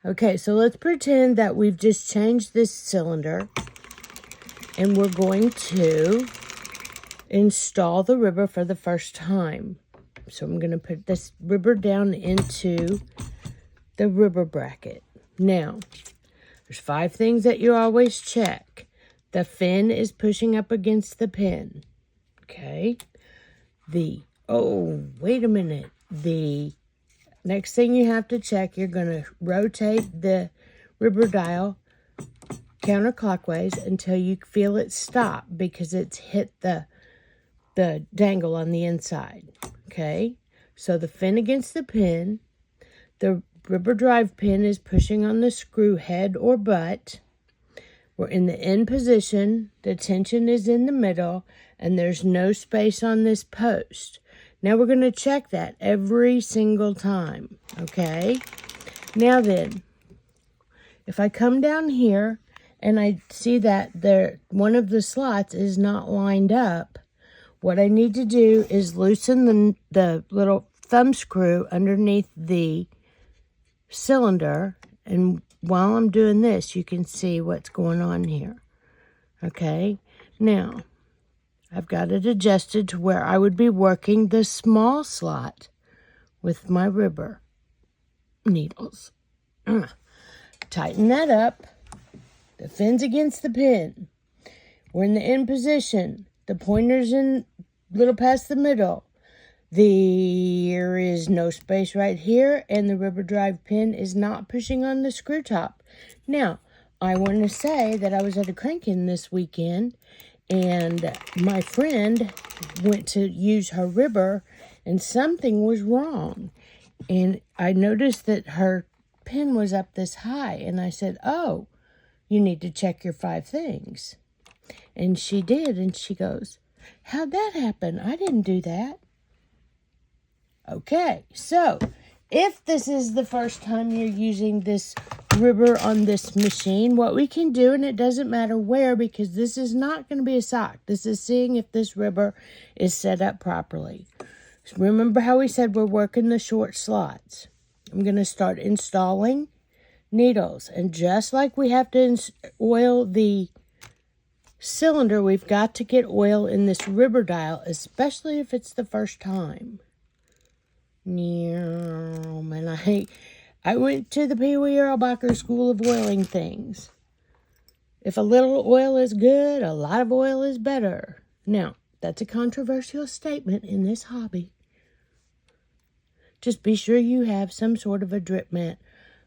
Okay, so let's pretend that we've just changed this cylinder and we're going to install the ribber for the first time. So I'm going to put this ribber down into the ribber bracket. Now, there's 5 things that you always check. The fin is pushing up against the pin. Okay. Oh, wait a minute. The next thing you have to check, you're going to rotate the ribber dial counterclockwise until you feel it stop because it's hit the dangle on the inside. Okay. So the fin against the pin, the rubber drive pin is pushing on the screw head or butt. We're in the end position. The tension is in the middle, and there's no space on this post. Now we're going to check that every single time. Okay? Now then, if I come down here and I see that one of the slots is not lined up, what I need to do is loosen the little thumb screw underneath the cylinder, and while I'm doing this, you can see what's going on here. Okay, now I've got it adjusted to where I would be working the small slot with my ribber needles. Tighten that up. The fin's against the pin. We're in the end position. The pointer's in little past the middle. There is no space right here, and the rubber drive pin is not pushing on the screw top. Now, I want to say that I was at a crank-in this weekend, and my friend went to use her ribber, and something was wrong. And I noticed that her pin was up this high, and I said, oh, you need to check your 5 things. And she did, and she goes, how'd that happen? I didn't do that. Okay, so if this is the first time you're using this ribber on this machine, what we can do, and it doesn't matter where because this is not going to be a sock. This is seeing if this ribber is set up properly. So remember how we said we're working the short slots. I'm going to start installing needles. And just like we have to oil the cylinder, we've got to get oil in this ribber dial, especially if it's the first time. And I went to the Pee Wee Erlbacher School of Oiling Things. If a little oil is good, a lot of oil is better. Now, that's a controversial statement in this hobby. Just be sure you have some sort of a drip mat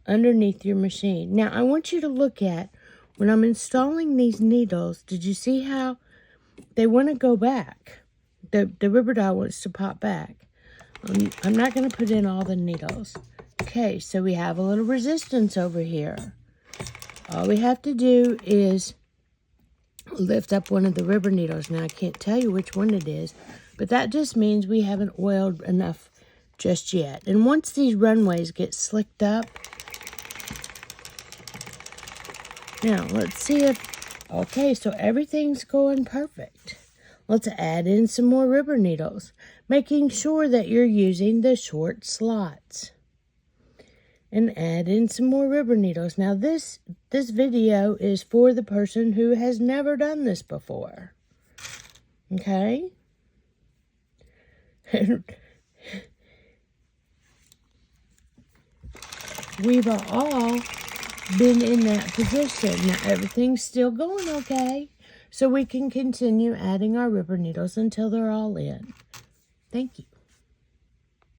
underneath your machine. Now, I want you to look at, when I'm installing these needles, did you see how they want to go back? The rubber dial wants to pop back. I'm not going to put in all the needles. Okay, so we have a little resistance over here. All we have to do is lift up one of the rubber needles. Now, I can't tell you which one it is, but that just means we haven't oiled enough just yet. And once these runways get slicked up, now let's see if, okay, so everything's going perfect. Let's add in some more rubber needles, making sure that you're using the short slots. And add in some more rubber needles. Now this video is for the person who has never done this before. Okay? We've all been in that position. Now everything's still going okay. So we can continue adding our rubber needles until they're all in. Thank you.